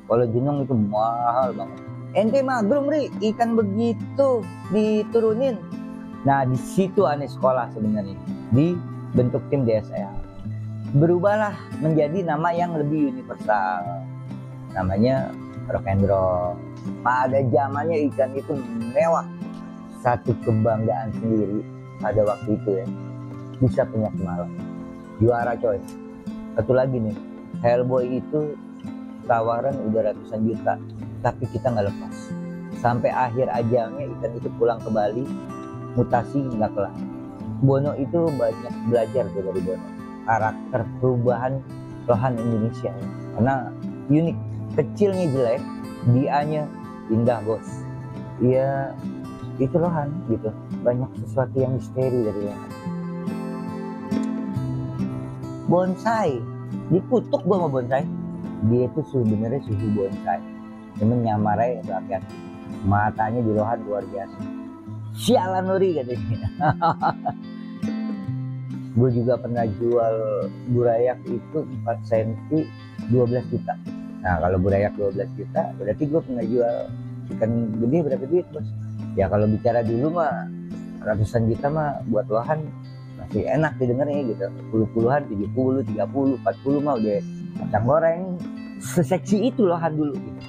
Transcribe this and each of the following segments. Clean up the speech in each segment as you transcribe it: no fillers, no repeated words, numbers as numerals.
Kalau jenong itu mahal banget. Ente maklum Ri, ikan begitu diturunin. Nah di situ aneh sekolah sebenarnya, dibentuk tim DSL. Berubahlah menjadi nama yang lebih universal, namanya rock and roll. Pada zamannya ikan itu mewah, satu kebanggaan sendiri pada waktu itu ya, bisa punya semalam juara coy. Satu lagi nih, Hellboy itu tawaran udah ratusan juta, tapi kita nggak lepas sampai akhir ajangnya. Ikan itu pulang ke Bali, mutasi nggak kelar. Bono itu banyak belajar tuh dari Bono, karakter perubahan Lohan Indonesia ya. Karena unik, kecilnya jelek, dianya indah bos. Iya itu Lohan gitu, banyak sesuatu yang misteri dari Lohan. Bonsai, dikutuk gua sama bonsai. Dia itu sebenarnya suhu bonsai, cuman nyamarai rakyat. Matanya di Lohan luar biasa. Sialan Nuri katanya. Gue juga pernah jual burayak itu 4 cm 12 juta. Nah kalau burayak 12 juta berarti gue pernah jual ikan gede berapa duit bos? Ya kalau bicara dulu mah ratusan juta mah buat Lohan masih enak didengarnya gitu. Puluhan, 70, 30, 40 mah udah kacang goreng. Seseksi itu Lohan dulu gitu.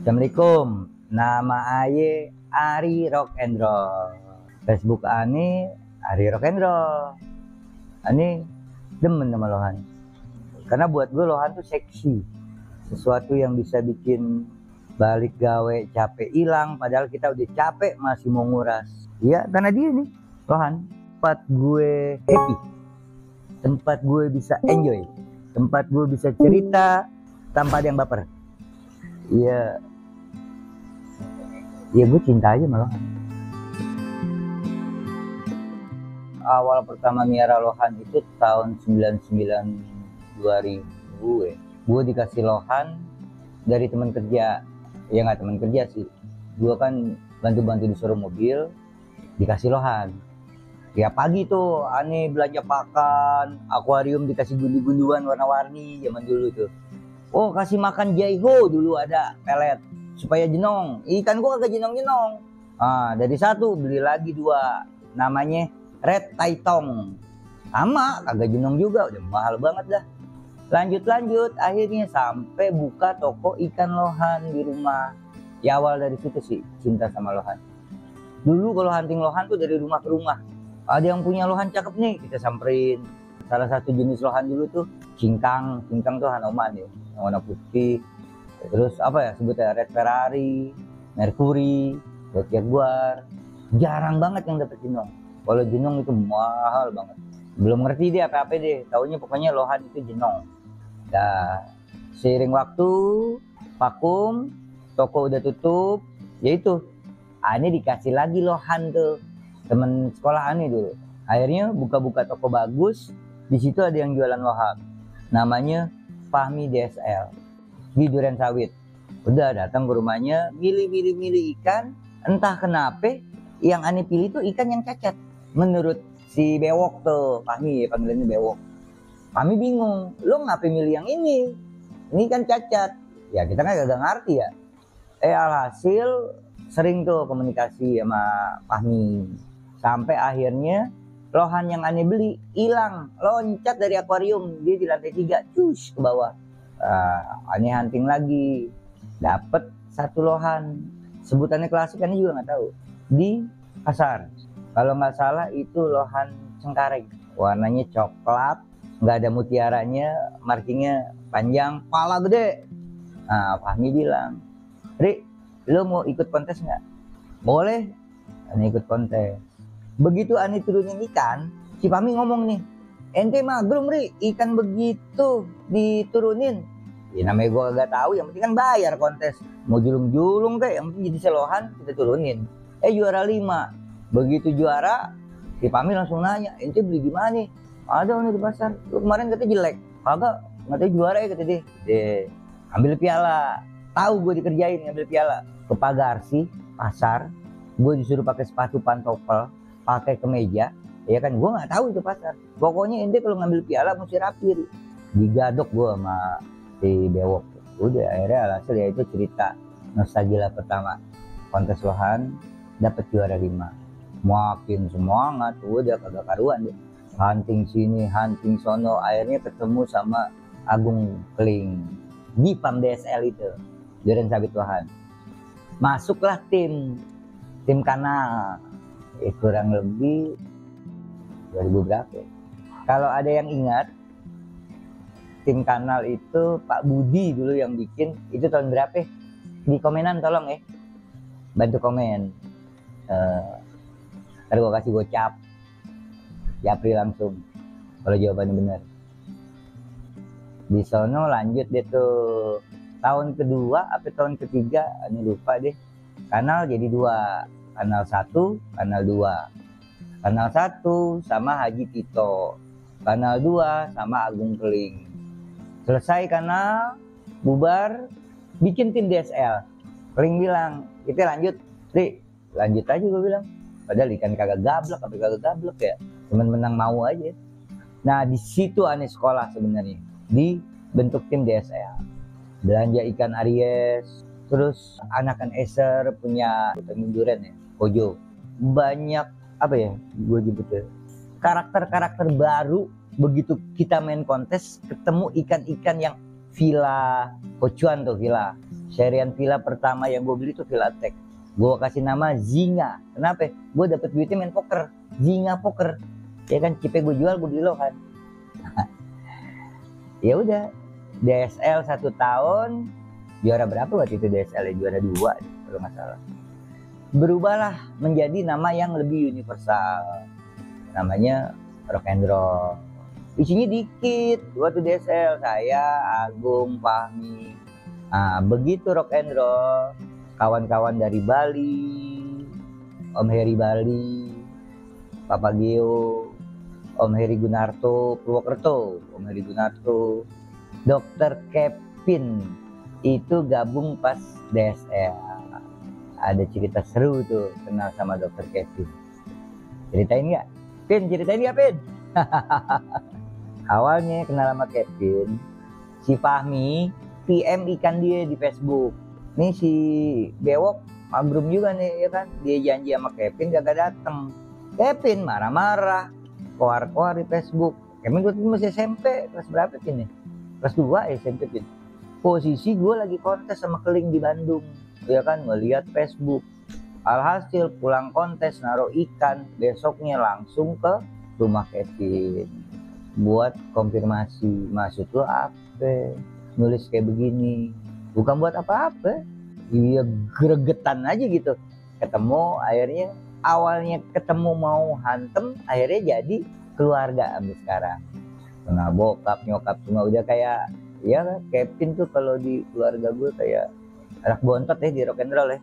Assalamualaikum, nama Aye Ari Rock and Roll. Facebook Ani Ari Rock and Roll. Ani demen sama Lohan, karena buat gue Lohan tuh seksi, sesuatu yang bisa bikin balik gawe capek hilang. Padahal kita udah capek masih mau nguras. Ya karena dia nih Lohan, tempat gue happy, tempat gue bisa enjoy, tempat gue bisa cerita tanpa ada yang baper. Ya gue cinta aja sama Lohan. Awal pertama miara Lohan itu tahun 99 2000 ya. Gue dikasih Lohan dari teman kerja. Ya nggak teman kerja sih, gue kan bantu-bantu disuruh mobil, dikasih Lohan. Ya pagi tuh aneh belanja pakan, akuarium dikasih gundu-gunduan warna-warni zaman dulu tuh. Oh kasih makan jaiho dulu ada pelet supaya jenong. Ikan gua kagak jenong-jenong. Dari satu beli lagi 2, namanya red taitong. Sama kagak jenong juga, udah mahal banget dah. Lanjut akhirnya sampai buka toko ikan Lohan di rumah. Ya awal dari situ sih cinta sama Lohan. Dulu kalau hunting Lohan tuh dari rumah ke rumah. Ada yang punya Lohan cakep nih, kita samperin. Salah satu jenis Lohan dulu tuh cincang tuh Hanoman ya, yang warna putih. Terus apa ya sebutnya, red Ferrari, Mercury, red Jaguar. Jarang banget yang dapet jenong. Kalau jenong itu mahal banget. Belum ngerti dia apa-apa deh, taunya pokoknya Lohan itu jenong. Nah seiring waktu vakum, toko udah tutup, yaitu Ani dikasih lagi Lohan tuh, temen sekolah Ani dulu. Akhirnya buka-buka toko bagus, di situ ada yang jualan Lohan, namanya Fahmi DSL di Duren Sawit. Udah datang ke rumahnya, milih ikan. Entah kenapa yang Ani pilih tuh ikan yang cacat. Menurut si Bewok tuh, Fahmi ya panggilannya Bewok. Fahmi bingung, lo ngapa milih yang ini? Ini kan cacat. Ya kita kan gak ngerti ya. Alhasil sering tuh komunikasi sama Fahmi. Sampai akhirnya lohan yang aneh beli hilang, loncat dari akuarium, dia di lantai 3 cus ke bawah. Aneh hunting lagi, dapet satu lohan, sebutannya klasik aneh juga nggak tahu, di pasar. Kalau nggak salah itu lohan cengkareng, warnanya coklat, nggak ada mutiaranya, markingnya panjang, pala gede. Nah, Fahmi bilang, Ri, lo mau ikut kontes nggak? Boleh, aneh ikut kontes. Begitu aneh turunin ikan, si Fahmi ngomong nih, ente magrum Ri, ikan begitu diturunin. Ya namanya gue gak tahu, yang penting kan bayar kontes. Mau julung-julung kayak, yang penting jadi selohan kita turunin. Juara 5. Begitu juara, si Fahmi langsung nanya, ente beli di mana? Ada nih di pasar. Lu kemarin katanya jelek. Kagak, katanya juara ya kata dia. Ambil piala. Tahu gue dikerjain ngambil piala. Ke Pagarsi, pasar. Gue disuruh pakai sepatu pantofel, pakai kemeja, ya kan, gue nggak tahu itu pasar. Pokoknya ente kalau ngambil piala mesti rapi. Digadok gue sama si Bewok. Udah akhirnya alhasil ya itu cerita nostalgia pertama kontes lohan, dapat juara 5. Makin semangat, udah kagak karuan deh. Hunting sini, hunting sono, akhirnya ketemu sama Agung Keling di PAM DSL itu, Duren Sawit Lohan. Masuklah tim kanal. Kurang lebih 2000 berapa? Kalau ada yang ingat, tim kanal itu Pak Budi dulu yang bikin. Itu tahun berapa? Di komenan tolong ya, bantu komen. Ntar gue kasih gocap, japri langsung kalau jawabannya benar. Di sono lanjut deh tuh, tahun kedua apa tahun ketiga ini lupa deh, kanal jadi 2. Kanal 1, kanal 2. Kanal 1 sama Haji Tito, kanal 2 sama Agung Keling. Selesai kanal, bubar, bikin tim DSL. Keling bilang, kita lanjut, Ri, lanjut aja gue bilang. Padahal ikan kagak gablek ya, cuman menang mau aja. Nah di situ aneh sekolah sebenarnya, dibentuk tim DSL. Belanja ikan Aries, terus anakan Eser punya Duren ya, Kojo. Banyak apa ya gue nyebutnya, karakter-karakter baru. Begitu kita main kontes ketemu ikan-ikan yang Villa Kocuan tuh, Villa serian Villa pertama yang gue beli tuh Villa Tech. Gue kasih nama Zinga. Kenapa? Gue dapet duitnya main poker, Zinga poker. Ya kan, cipe gue jual, gue beli lohan. Ya udah, DSL 1 tahun, juara berapa waktu itu DSL? Juara 2 kalau nggak salah. Berubahlah menjadi nama yang lebih universal, namanya Rock and Roll. Isinya dikit waktu DSL, saya, Agung, Fahmi. Nah begitu Rock and Roll, kawan-kawan dari Bali, Om Heri Bali, Papa Geo, Om Heri Gunarto, Purwokerto, Om Heri Gunarto, Dr. Kevin itu gabung pas DSL. Ada cerita seru tuh kenal sama Dr. Kevin. Ceritain nggak? Pin, ceritain nggak Pin? Awalnya kenal sama Kevin, si Fahmi PM ikan dia di Facebook. Nih si Bewok magrum juga nih ya kan, dia janji sama Kevin gak dateng. Kevin marah-marah, koar-koar di Facebook. Kevin gue masih SMP, kelas berapa Pin nih? Kelas 2 SMP Pin. Posisi gue lagi kontes sama Keling di Bandung, ya kan, ngeliat Facebook. Alhasil pulang kontes naruh ikan, besoknya langsung ke rumah Kevin buat konfirmasi, maksud lo apa nulis kayak begini? Bukan buat apa-apa, iya gregetan aja gitu. Ketemu akhirnya, awalnya ketemu mau hantem, akhirnya jadi keluarga sampai sekarang. Kenal bokap nyokap semua udah kayak, ya Kevin tuh kalau di keluarga gue kayak anak bontot ya di Rock and Roll ya.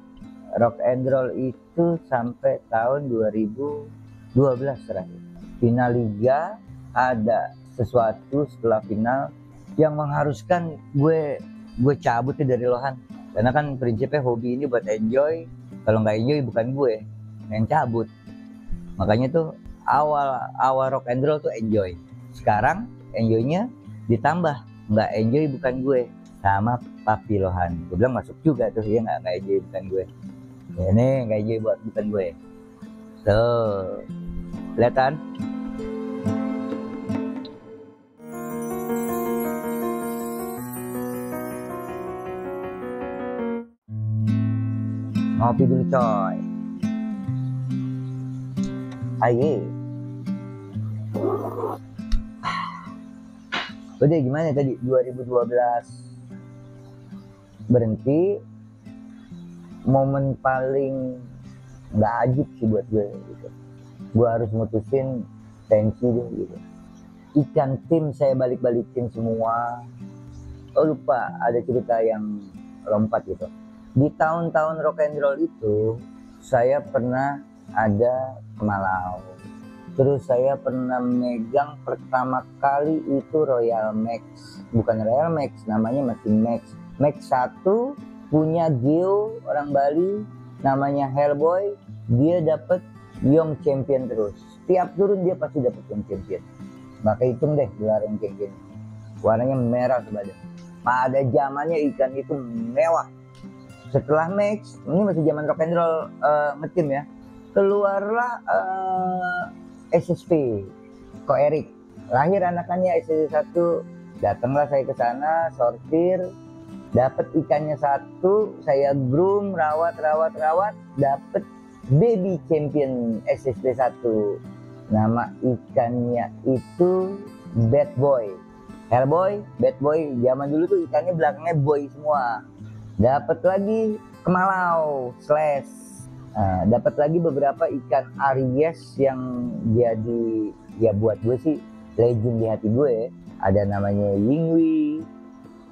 Rock and Roll itu sampai tahun 2012 terakhir. Final Liga, ada sesuatu setelah final yang mengharuskan gue cabut dari lohan. Karena kan prinsipnya hobi ini buat enjoy. Kalau nggak enjoy bukan gue yang cabut. Makanya tuh awal Rock and Roll tuh enjoy. Sekarang enjoynya ditambah, nggak enjoy bukan gue, sama Papi Lohan. Gue bilang masuk juga tuh, ya nggak enjoy bukan gue. Ini kayak gue buat bukan gue. Tuh, kelihatan? Ngopi dulu coy. Ayo. Udah gimana tadi 2012 berhenti, momen paling nggak ajib sih buat gue gitu. Gue harus mutusin pensi deh gitu. Ikan tim saya balik-balikin semua. Oh lupa ada cerita yang lompat gitu. Di tahun-tahun rock and roll itu saya pernah ada ke Malau. Terus saya pernah megang pertama kali itu Royal Max. Bukan Royal Max, namanya masih Max. Max 1 punya Gio orang Bali, namanya Hellboy. Dia dapat Young Champion terus. Tiap turun dia pasti dapat Young Champion. Maka hitung deh gelar Young Champion. Warnanya merah sebadan. Pada zamannya ikan itu mewah. Setelah Max, ini masih zaman rock and roll ngetim ya. Keluarlah SSP, Ko Erik. Lahir anakannya SSP 1. Datanglah saya ke sana, sortir, dapat ikannya 1, saya groom, rawat, dapat baby champion SSP 1. Nama ikannya itu Bad Boy. Hellboy, Bad Boy, zaman dulu tuh ikannya belakangnya boy semua. Dapat lagi ke Malau, Slash. Nah, dapat lagi beberapa ikan Aries yang jadi ya buat gue sih legend di hati gue. Ada namanya Yingwi,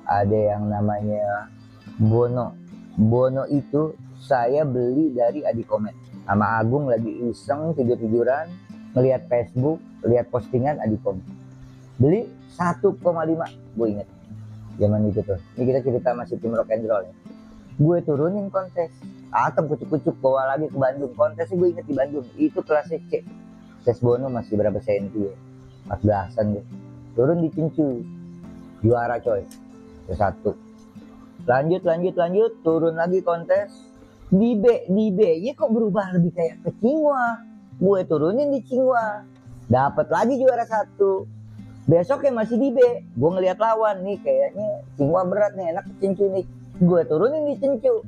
ada yang namanya Bono. Bono itu saya beli dari Adi Komet. Sama Agung lagi iseng tidur-tiduran, ngelihat Facebook, lihat postingan Adi Komet. Beli 1,5, gue inget. Zaman itu tuh. Ini kita cerita masih tim rock and roll ya. Gue turunin kontes. Atem kucuk-kucuk bawa lagi ke Bandung. Kontesnya gue inget di Bandung. Itu kelasnya C. Tes Bono masih berapa senti ya? 14an deh. Turun di Cincu. Juara coy. Ke-1. Lanjut. Turun lagi kontes. Di B. Ya kok berubah lebih kayak ke Cingwa. Gue turunin di Cingwa. Dapat lagi juara 1. Besoknya masih di B. Gue ngeliat lawan nih kayaknya Cingwa berat nih, enak ke Cincu nih. Gue turunin di Cincu.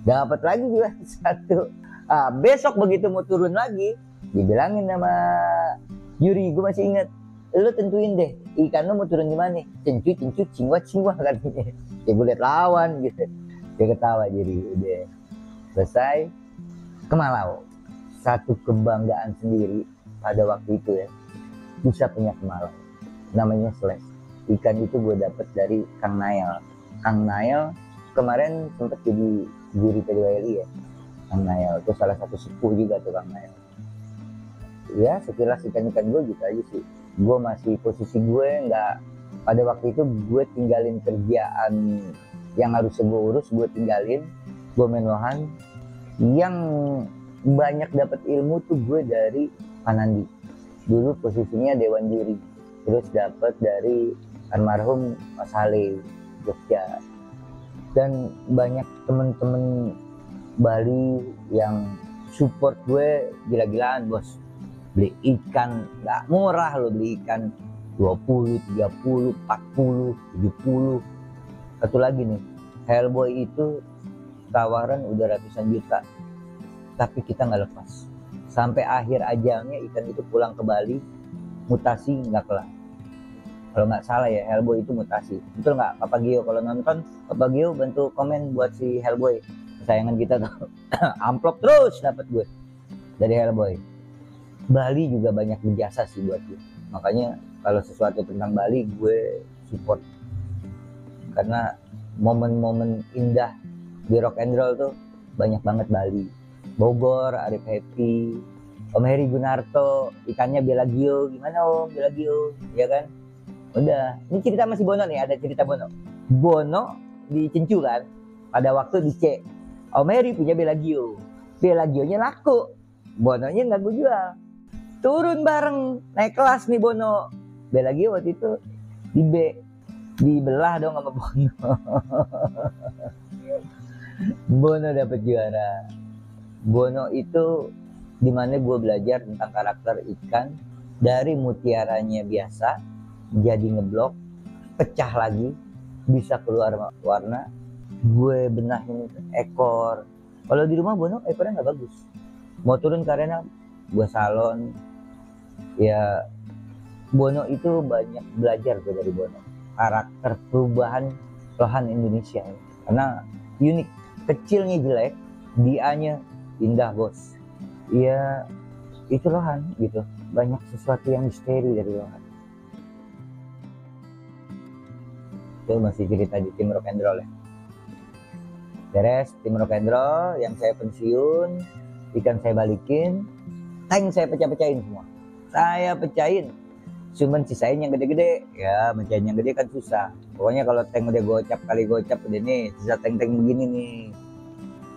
Dapat lagi juga 1. Besok begitu mau turun lagi, dibilangin sama Yuri, gue masih inget, lu tentuin deh ikan lu mau turun di mana. Cincu, Cingwa katanya. Ya gue liat lawan gitu. Dia ketawa Yuri. Udah selesai ke Malau. Satu kebanggaan sendiri pada waktu itu ya, bisa punya ke Malau. Namanya Slash. Ikan itu gue dapet dari Kang Nael. Kang Nael kemarin sempat jadi juri PDWLI ya. Kang Nael itu salah satu sepuh juga tuh Kang Nael. Ya sekilas ikan-ikan gue gitu aja sih. Gue masih posisi gue nggak, pada waktu itu gue tinggalin kerjaan yang harus gue urus, gue tinggalin, gue main lohan. Yang banyak dapat ilmu tuh gue dari Panandi. Dulu posisinya Dewan Juri. Terus dapat dari almarhum Mas Hale Jogja. Dan banyak temen-temen Bali yang support gue gila-gilaan bos. Beli ikan gak murah loh, beli ikan 20, 30, 40, 70. Satu lagi nih, Hellboy itu tawaran udah ratusan juta, tapi kita gak lepas. Sampai akhir ajalnya ikan itu pulang ke Bali, mutasi gak kelar. Kalau nggak salah ya, Hellboy itu mutasi. Betul nggak Papa Gio? Kalau nonton, Papa Gio bantu komen buat si Hellboy. Kesayangan kita tuh. Amplop terus dapat gue dari Hellboy. Bali juga banyak berjasa sih buat gue. Makanya kalau sesuatu tentang Bali gue support. Karena momen-momen indah di rock and roll tuh banyak banget Bali. Bogor, Arif Happy, Om Heri Gunarto, ikannya Bella Gio. Gimana Om Bella Gio? Ya kan? Udah, ini cerita masih Bono nih, ada cerita Bono. Bono di Cincu kan, pada waktu di C. Om Heri punya Bella Gio. Bella Gionya laku, Bononya nggak gue jual. Turun bareng, naik kelas nih Bono. Bella Gio waktu itu di B. Dibelah dong sama Bono. Bono dapet juara. Bono itu dimana gue belajar tentang karakter ikan dari mutiaranya biasa jadi ngeblok, pecah lagi, bisa keluar warna. Gue benahin ekor. Kalau di rumah Bono ekornya nggak bagus, mau turun ke arena gue salon. Ya Bono itu banyak belajar gue dari Bono, karakter perubahan lohan Indonesia karena unik. Kecilnya jelek, dianya indah bos. Ya itu lohan gitu, banyak sesuatu yang misteri dari lohan. Itu masih cerita di tim rock and roll ya. Beres tim rock and roll, yang saya pensiun, ikan saya balikin, tank saya pecah-pecahin semua. Saya pecahin, cuman sisain yang gede-gede. Ya mecahin yang gede kan susah. Pokoknya kalau tank udah gocap kali gocap udah nih, sisa tank-tank begini nih,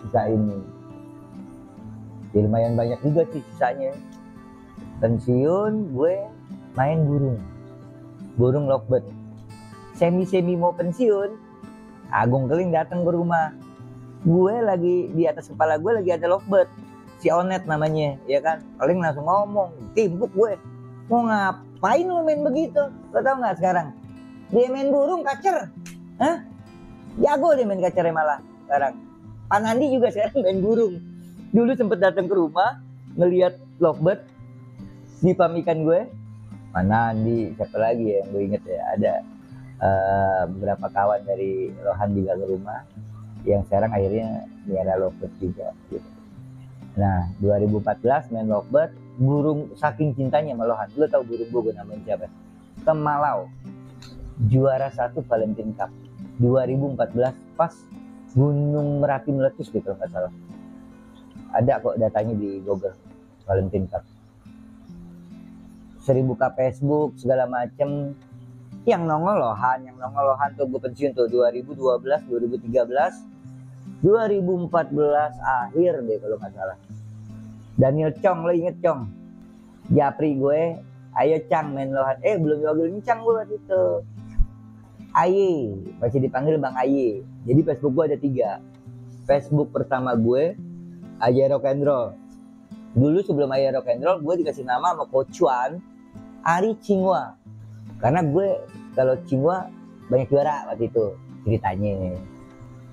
sisain nih. Jadi lumayan banyak juga sih sisanya. Pensiun gue main burung lovebird. Semi mau pensiun, Agung Keling datang ke rumah. Gue lagi di atas kepala gue lagi ada lovebird, si Onet namanya, ya kan. Keling langsung ngomong, timpuk gue, mau ngapain lo main begitu? Lo tau nggak sekarang dia main burung kacer, hah? Jago dia main kacernya malah sekarang. Pak Nandi juga sekarang main burung. Dulu sempet datang ke rumah ngelihat lovebird di pamikan gue. Pak Nandi, siapa lagi ya yang gue inget ya, ada beberapa kawan dari lohan juga ke rumah yang sekarang akhirnya miara lovebird juga gitu. Nah 2014 main lovebird, burung saking cintanya sama lohan. Lo tau burung gue namanya siapa? Temalau, juara 1 Valentine Cup 2014 pas Gunung Merapi meletus gitu kalau nggak salah. Ada kok datanya di Google, Valentine Cup. 1000 k Facebook segala macem. Yang nongol lohan tuh gue pensiun tuh 2012, 2013, 2014 akhir deh kalau nggak salah. Daniel Chong, lo inget Chong? Japri gue, ayo Cang main lohan. Belum dipanggil Cang gue waktu itu. Aye, masih dipanggil Bang Aye. Jadi Facebook gue ada 3. Facebook pertama gue Aye Rock and Roll. Dulu sebelum Aye Rock and Roll gue dikasih nama sama Kocuan Ari Cingwa. Karena gue kalau Cingwa banyak juara waktu itu ceritanya.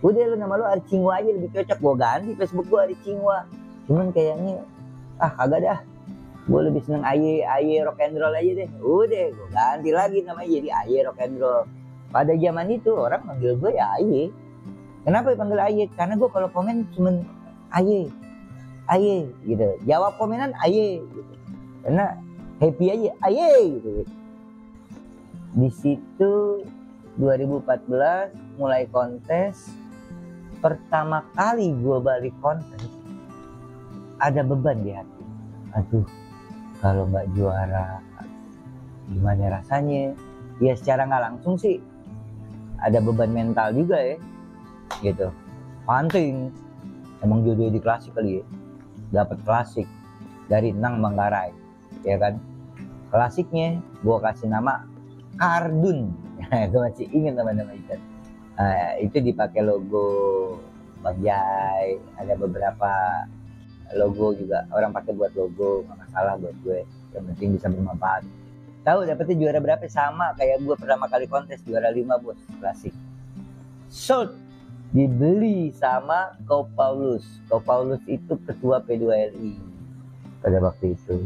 Udah lu nama lu Ari Cingwa aja lebih cocok, gue ganti Facebook gue Ari Cingwa. Cuman kayaknya kagak dah, gue lebih seneng Aye Rock and Roll aja deh. Udah gue ganti lagi namanya jadi Aye Rock and Roll. Pada zaman itu orang manggil gue ya Aye. Kenapa dipanggil Aye? Karena gue kalau komen cuman Aye gitu, jawab komenan Aye gitu. Karena happy aja Aye gitu. Di situ 2014 mulai kontes. Pertama kali gue balik kontes ada beban di hati. Aduh, kalau nggak juara gimana rasanya? Ya secara nggak langsung sih ada beban mental juga ya gitu. Panting, emang jodoh di klasik kali ya, dapat klasik dari Nang Manggarai ya kan. Klasiknya gue kasih nama Kardun. Gue masih ingat nama-nama itu. Itu dipakai logo Bang Jai, ada beberapa logo juga orang pakai buat logo, nggak masalah buat gue, yang penting bisa bermanfaat. Tahu dapetnya juara berapa? Sama kayak gue pertama kali kontes, juara 5 bos, klasik. Sold, dibeli sama Kau Paulus. Kau Paulus itu ketua P2LI pada waktu itu.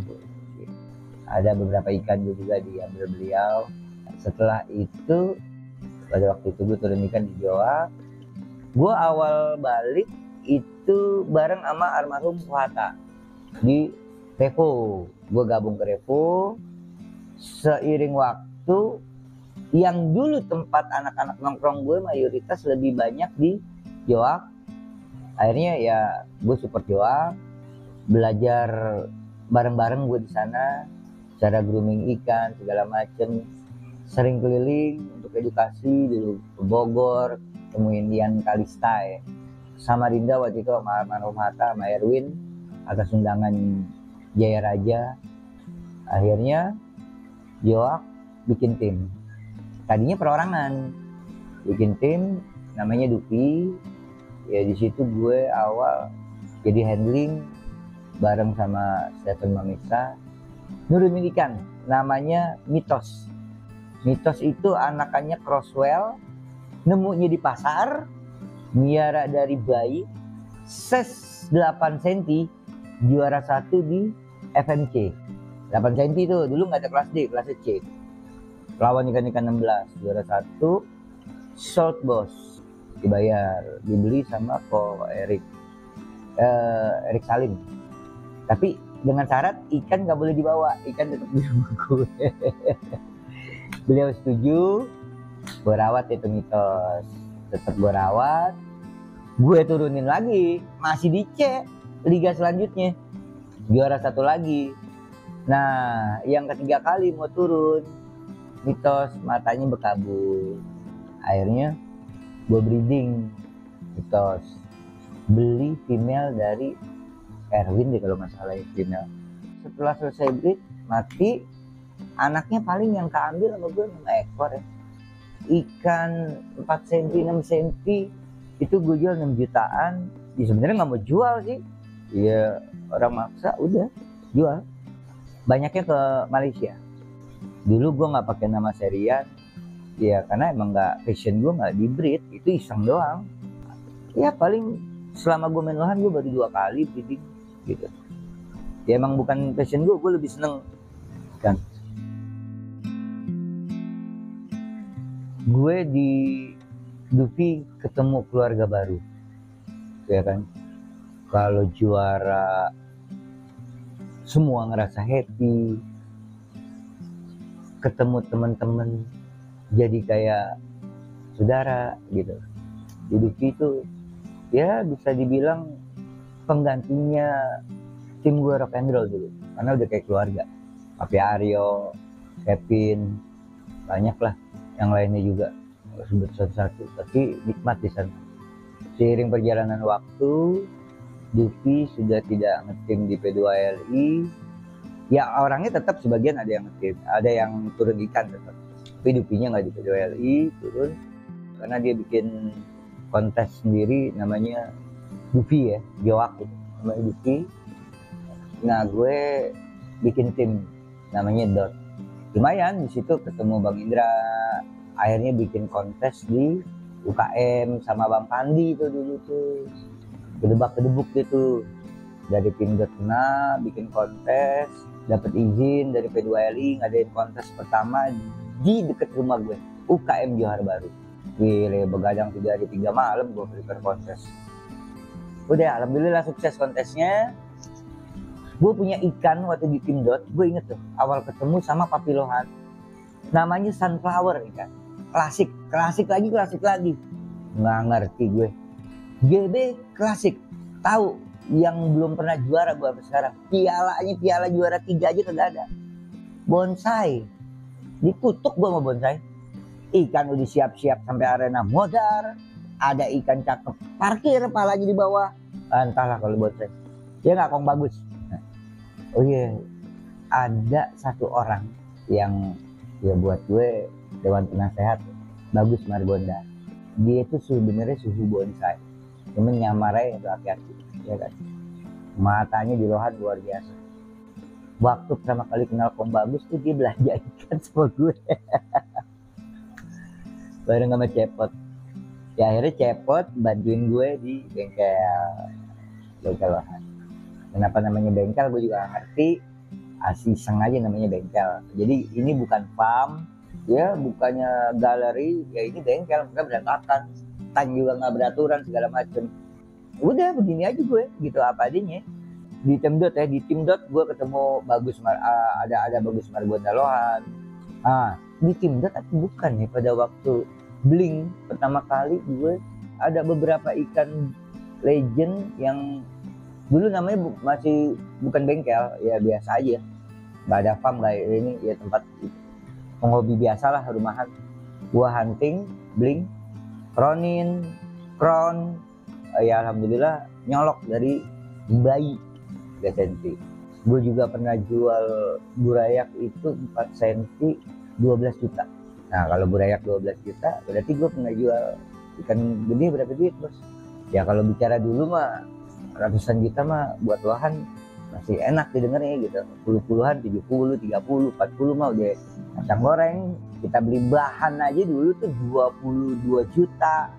Ada beberapa ikan juga diambil beliau. Setelah itu pada waktu itu gue turun ikan di Jawa. Gue awal balik itu bareng sama almarhum Fuhata di Revo. Gue gabung ke Revo. Seiring waktu, yang dulu tempat anak-anak nongkrong gue mayoritas lebih banyak di Joak. Akhirnya ya gue support Joak, belajar bareng-bareng gue di sana, cara grooming ikan segala macem. Sering keliling untuk edukasi dulu ke Bogor, temuin Ian Kalista ya. Samarinda waktu itu sama almarhum Hatta sama Erwin atas undangan Jaya Raja. Akhirnya Joak bikin tim. Tadinya perorangan, bikin tim namanya Dupi. Ya di situ gue awal Jadi handling bareng sama Stephen Mamisa nurunin ikan, namanya Mitos. Mitos itu anakannya Crosswell, nemunya di pasar, miara dari bayi, size 8 cm, juara 1 di FMC. 8 cm itu dulu nggak ada kelas D, kelas C. Lawan ikan-ikan 16, juara 1, sold bos, dibayar, dibeli sama Ko Erik Salim. Tapi dengan syarat ikan nggak boleh dibawa, ikan tetap di rumah gue. Beliau setuju, gue rawat itu Mitos, tetap gue rawat, gue turunin lagi, masih di C, liga selanjutnya, juara 1 lagi. Nah, yang ketiga kali mau turun, Mitos matanya berkabut. Akhirnya gue breeding Mitos, beli female dari Erwin deh kalau nggak salah ya, female. Setelah selesai breed, mati, anaknya paling yang keambil sama gue 5 ekor ya. Ikan 4 cm, 6 cm, itu gue jual 6 jutaan. Ya sebenarnya nggak mau jual sih, ya orang maksa, udah jual. Banyaknya ke Malaysia. Dulu gue nggak pakai nama serian, ya karena emang nggak, passion gue nggak di breed, itu iseng doang. Ya paling selama gue main lohan gue baru 2 kali breeding gitu. Ya emang bukan passion gue lebih seneng kan. Gue di Dupi ketemu keluarga baru, ya kan. Kalau juara semua ngerasa happy, ketemu teman-teman jadi kayak saudara gitu. Di Dupi itu ya bisa dibilang penggantinya tim gue rock and roll dulu, karena udah kayak keluarga. Papi Aryo, Kevin, banyak lah yang lainnya juga, sebut satu-satu, tapi nikmat di sana. Seiring perjalanan waktu, Dupi sudah tidak ngetim di P2LI. Ya orangnya tetap sebagian ada yang ngetim, ada yang turun ikan tetap. Tapi Dupinya nggak di P2LI, turun karena dia bikin kontes sendiri namanya Dupi ya, Jawak gitu, namanya Dupi. Nah gue bikin tim namanya Dot. Lumayan di situ ketemu Bang Indra, akhirnya bikin kontes di UKM sama Bang Pandi itu dulu tuh, kedebak-kedebuk gitu. Dari tim Dot kena bikin kontes, dapat izin dari P2LI ngadain kontes pertama di deket rumah gue, UKM Johar Baru. Gile, begadang 3 hari 3 malam gue prepare kontes. Udah alhamdulillah sukses kontesnya. Gue punya ikan waktu di tim Dot, gue inget tuh awal ketemu sama Papi Lohan, namanya Sunflower ikan, klasik lagi, nggak ngerti gue, GB klasik, tahu yang belum pernah juara gue sampai sekarang, piala juara 3 aja kagak ada. Bonsai, dikutuk gue sama bonsai, ikan udah siap-siap sampai arena modar, ada ikan cakep parkir palanya di bawah, entahlah kalau bonsai, dia nggak kong bagus. Oh iya, ada satu orang yang ya buat gue dewan penasehat, Bagus Margonda. Dia itu sebenarnya suhu bonsai, cuman nyamarnya itu aki-aki, ya kan. Matanya di Lohan luar biasa. Waktu pertama kali kenal Kom Bagus tuh dia belanja ikan sama gue, bareng sama Cepot. Ya akhirnya Cepot bantuin gue di bengkel Lohan. Kenapa namanya bengkel gue juga gak ngerti, iseng aja namanya bengkel. Jadi ini bukan farm ya, bukannya galeri ya, ini bengkel, mereka berantakan, tan juga nggak beraturan segala macem. Udah begini aja gue gitu apa adanya. Di tim Dot ya, di tim Dot gue ketemu ada Bagus Margonda Lohan. Di tim Dot tapi bukan nih, pada waktu Bling pertama kali gue ada beberapa ikan legend yang dulu namanya masih bukan bengkel, ya biasa aja, nggak ada farm kayak ini ya, tempat penghobi biasa lah, rumahan. Gua hunting, Bling, Ronin, Crown, ya alhamdulillah nyolok dari bayi 3 cm. Gue juga pernah jual burayak itu 4 cm 12 juta. Nah kalau burayak 12 juta berarti gue pernah jual ikan gede berapa duit bos? Ya kalau bicara dulu mah ratusan juta mah buat Lohan masih enak didengarnya gitu. Puluhan, 70, 30, 40 mah udah kacang goreng. Kita beli bahan aja dulu tuh 22 juta.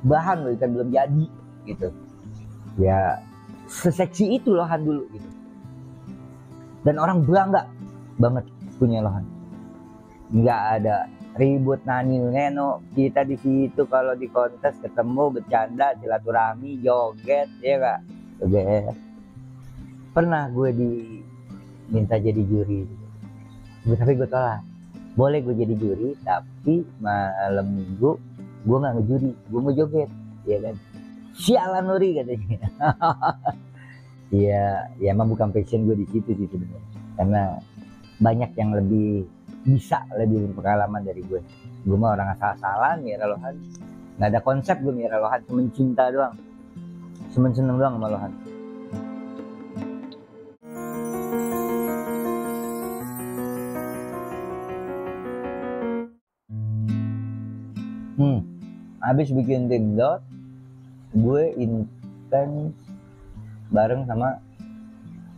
Bahan loh, ikan belum jadi gitu. Ya seseksi itu Lohan dulu gitu. Dan orang bangga banget punya Lohan. Nggak ada ribut nani neno, kita di situ kalau di kontes ketemu bercanda silaturahmi joget ya kak. Joget. Pernah gue diminta jadi juri, tapi gue tolak. Boleh gue jadi juri, tapi malam minggu gue nggak ngejuri, gue mau joget, ya kan? Sialan Nuri katanya. Ya emang bukan passion gue di situ sih sebenarnya, karena banyak yang lebih bisa, lebih berpengalaman dari gue. Gue mah orang asal-asalan miara Lohan, nggak ada konsep gue miara Lohan, cuma cinta doang, cuma seneng doang sama Lohan. Habis bikin tim dot, gue intens bareng sama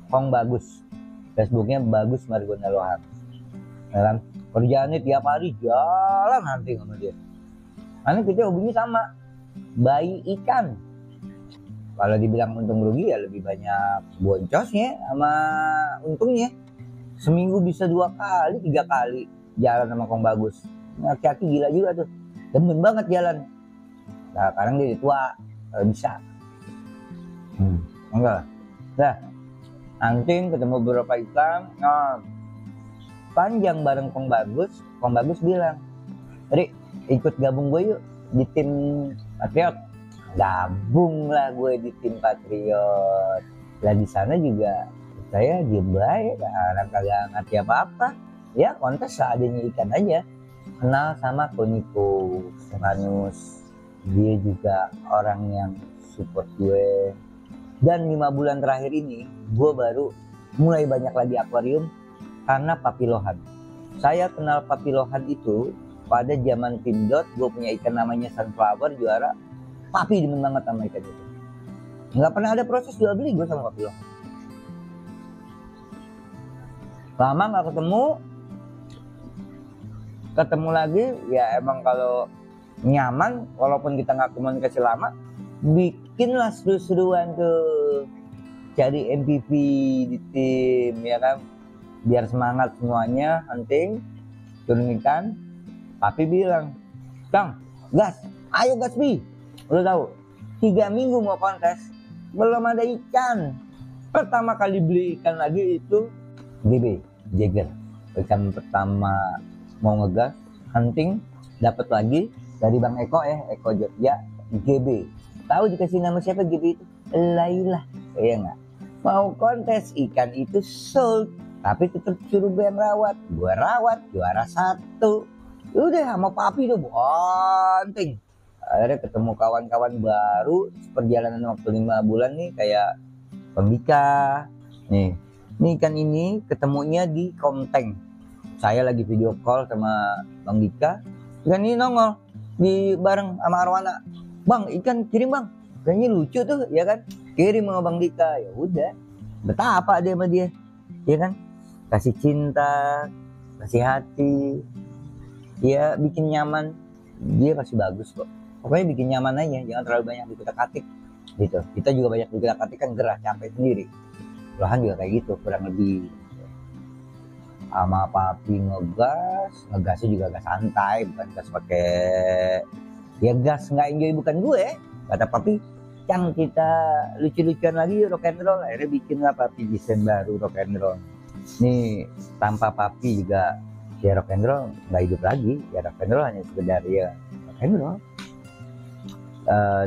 Kong Bagus, Facebooknya Bagus Margonda Lohan. Dalam kerjaannya tiap hari jalan hunting sama dia. Karena kita hobinya sama, bayi ikan. Kalau dibilang untung rugi ya lebih banyak boncosnya sama untungnya. Seminggu bisa 2 kali, 3 kali jalan sama Kong Bagus. Aki-aki gila juga tuh, demen banget jalan. Nah, sekarang dia tua, bisa. Enggak. Nah, hunting ketemu beberapa ikan. Nah, panjang bareng Kong Bagus bilang, Rik, ikut gabung gue yuk di tim Patriot. Gabung lah gue di tim Patriot. Lah di sana juga saya diem baik, orang kagak ngerti apa-apa. Ya kontes seadanya ikan aja. Kenal sama Koniko Stefanus, dia juga orang yang support gue. Dan 5 bulan terakhir ini gue baru mulai banyak lagi akuarium karena Papi Lohan. Saya kenal Papi Lohan itu pada zaman tim dot, gue punya ikan namanya Sunflower juara. Papi demen banget sama ikan itu. Nggak pernah ada proses jual beli gue sama Papi Lohan. Lama nggak ketemu lagi, ya emang kalau nyaman, walaupun kita nggak komunikasi lama, bikinlah seru-seruan tuh, jadi MVP di tim ya kan, biar semangat semuanya hunting, turun ikan. Papi bilang, Bang, gas, ayo gas Bi. Lo tahu, 3 minggu mau kontes, belum ada ikan. Pertama kali beli ikan lagi itu GB, Jagger. Ikan pertama mau ngegas, hunting, dapat lagi dari Bang Eko Eko Jogja, GB. Tahu dikasih nama siapa GB itu? Lailah, ya nggak? Mau kontes ikan itu sold, tapi tetap suruh Ben rawat. Gua rawat, juara 1. Udah sama Papi tuh hunting. Akhirnya ketemu kawan-kawan baru, perjalanan waktu 5 bulan nih kayak Bang Dika. Nih ikan ini ketemunya di Komteng. Saya lagi video call sama Bang Dika, ikan ini nongol di bareng sama Arwana. Bang, ikan kirim Bang, kayaknya lucu tuh ya kan, kirim sama Bang Dika. Ya udah, betapa dia sama dia, ya kan, kasih cinta, kasih hati, dia bikin nyaman, dia pasti bagus kok. Pokoknya bikin nyaman aja, jangan terlalu banyak dikutak-atik gitu. Kita juga banyak dikutak-atik kan gerah, capek sendiri. Lohan juga kayak gitu kurang lebih. Sama Papi ngegasnya juga gas santai, bukan gas pakai ya gas nggak enjoy, bukan gue. Kata Papi, Cang kita lucu-lucuan lagi rock and roll. Akhirnya bikin lah Papi desain baru rock and roll. Nih tanpa Papi juga ya rock and roll nggak hidup lagi. Ya rock and roll hanya sekedar ya rock and roll.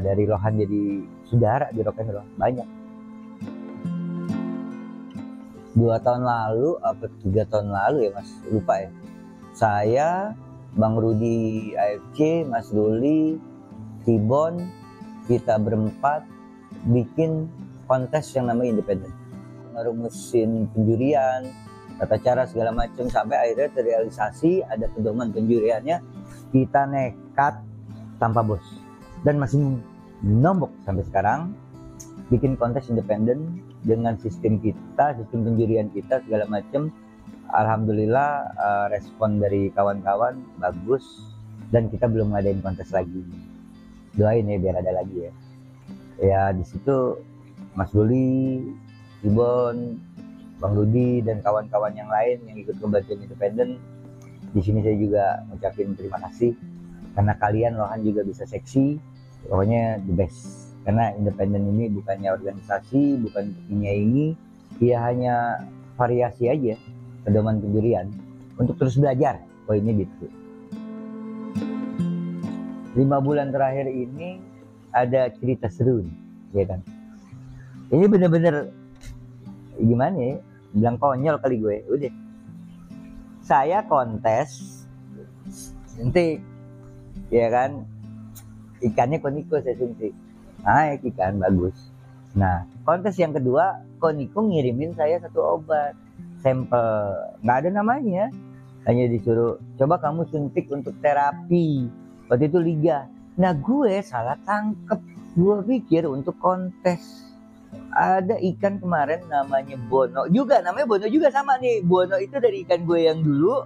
Dari Lohan jadi saudara di rock and roll banyak. 2 tahun lalu atau 3 tahun lalu ya Mas, lupa ya. Saya, Bang Rudi AFC, Mas Duli, Tibon, kita berempat bikin kontes yang namanya independen. Ngerumusin penjurian, tata cara segala macam, sampai akhirnya terrealisasi, ada pedoman penjuriannya. Kita nekat tanpa bos dan masih nombok sampai sekarang. bikin kontes independen dengan sistem kita, sistem penjurian kita segala macam. Alhamdulillah respon dari kawan-kawan bagus dan kita belum ngadain kontes lagi. Doain ya biar ada lagi ya. Ya di situ Mas Duli, Ibon, Bang Rudi dan kawan-kawan yang lain yang ikut kebantuan independen. Di sini saya juga ngucapin terima kasih karena kalian Lohan juga bisa seksi. Pokoknya the best. Karena independen ini bukannya organisasi, bukan menyaingi, ya hanya variasi aja pedoman penjurian untuk terus belajar. Poinnya gitu. 5 bulan terakhir ini ada cerita seru nih, ya kan? Ini bener-bener gimana ya? Bilang konyol kali gue. Udah. Saya kontes suntik, ya kan? Ikannya Koniko saya suntik. Naik ikan bagus. Nah, kontes yang kedua, Koniko ngirimin saya 1 obat sampel, nggak ada namanya, hanya disuruh coba kamu suntik untuk terapi. Waktu itu liga. Nah gue salah tangkep, gue pikir untuk kontes. Ada ikan kemarin namanya Bono juga, namanya Bono juga sama nih. Bono itu dari ikan gue yang dulu.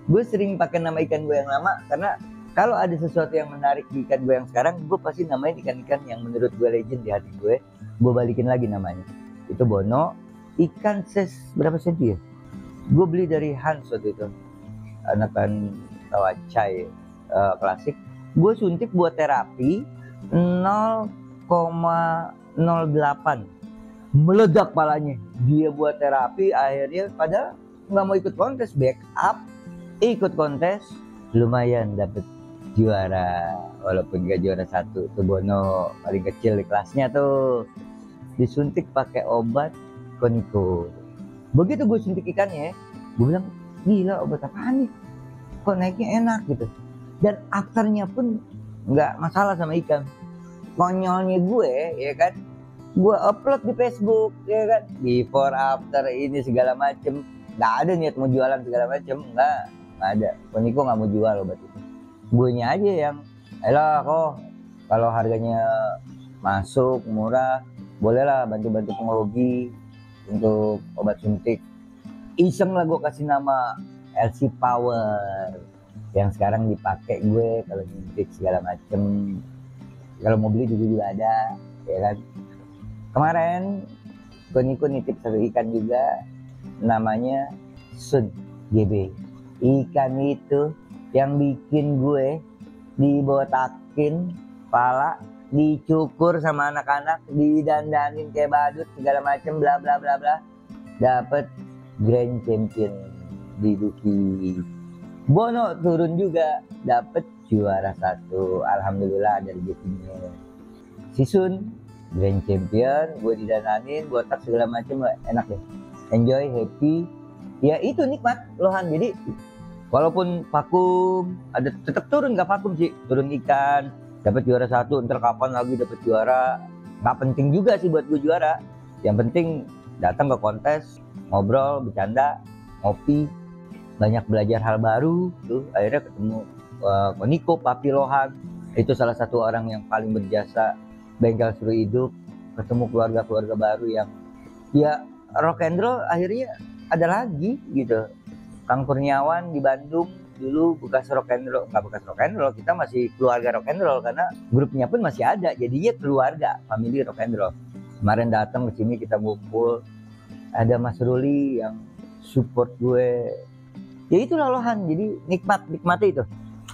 Gue sering pakai nama ikan gue yang lama karena kalau ada sesuatu yang menarik di ikan gue yang sekarang, gue pasti namain ikan-ikan yang menurut gue legend di hati gue balikin lagi namanya. Itu Bono. Ikan berapa senti ya? Gue beli dari Hans waktu itu, anakan tawacai klasik. Gue suntik buat terapi 0,08, meledak palanya. Dia buat terapi, akhirnya padahal nggak mau ikut kontes, backup, ikut kontes, lumayan dapet juara, walaupun gak juara 1. Tuh Bono paling kecil di kelasnya tuh, disuntik pakai obat Koniko. Begitu gue suntik ikannya, gue bilang gila obat apaan nih, kok naiknya enak gitu. Dan afternya pun nggak masalah sama ikan. Konyolnya gue ya kan, gue upload di Facebook ya kan, before after ini segala macem. Nggak ada niat mau jualan segala macem, nggak ada. Koniko nggak mau jual obat itu. Guenya aja yang elah kok kalau harganya masuk murah, bolehlah bantu-bantu pengelogi untuk obat suntik. Iseng lah gue kasih nama LC Power yang sekarang dipakai gue kalau suntik segala macem. Kalau mau beli juga ada, ya kan. Kemarin Koniko nitip 1 ikan juga, namanya Sun GB. Ikan itu yang bikin gue dibotakin pala, dicukur sama anak-anak, didandanin kayak badut segala macem bla bla bla bla, dapat grand champion di Duki. Bono turun juga dapat juara 1, alhamdulillah ada rezekinya. Sisun grand champion, gue didandanin, botak segala macem, enak ya, enjoy, happy. Ya itu nikmat Lohan. Jadi walaupun vakum, ada tetap turun, nggak vakum sih, turun ikan, dapat juara 1, ntar kapan lagi dapat juara, nggak penting juga sih buat gue juara. Yang penting datang ke kontes, ngobrol, bercanda, ngopi, banyak belajar hal baru. Tuh akhirnya ketemu Koniko, Papi Lohan. Itu salah satu orang yang paling berjasa bengkel seru hidup. Ketemu keluarga-keluarga baru yang ya rock and roll akhirnya ada lagi gitu. Kang Kurniawan di Bandung dulu bekas rock and roll, nggak bekas rock and roll, kita masih keluarga rock and roll karena grupnya pun masih ada, jadinya keluarga, family rock and roll. Kemarin datang ke sini kita ngumpul, ada Mas Ruli yang support gue. Ya itulah Lohan, jadi nikmatnya itu.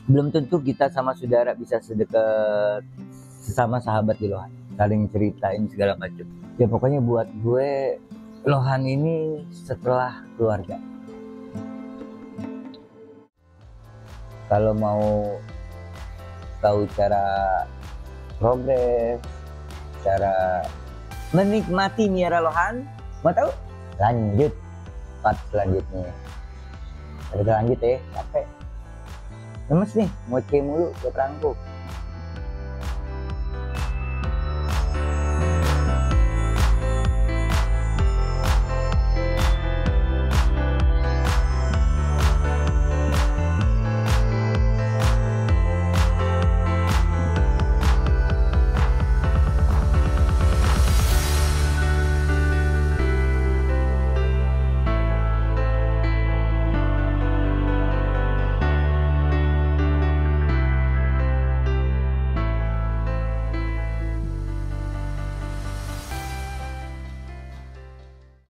Belum tentu kita sama saudara bisa sedekat sesama sahabat di Lohan, saling ceritain segala macam. Ya pokoknya buat gue Lohan ini setelah keluarga. Kalau mau tahu cara progres, cara menikmati miara Lohan, mau tahu? Lanjut part selanjutnya. Ada lanjut ya, capek. Lemes nih, ngoceh mulu, gue perangkuk.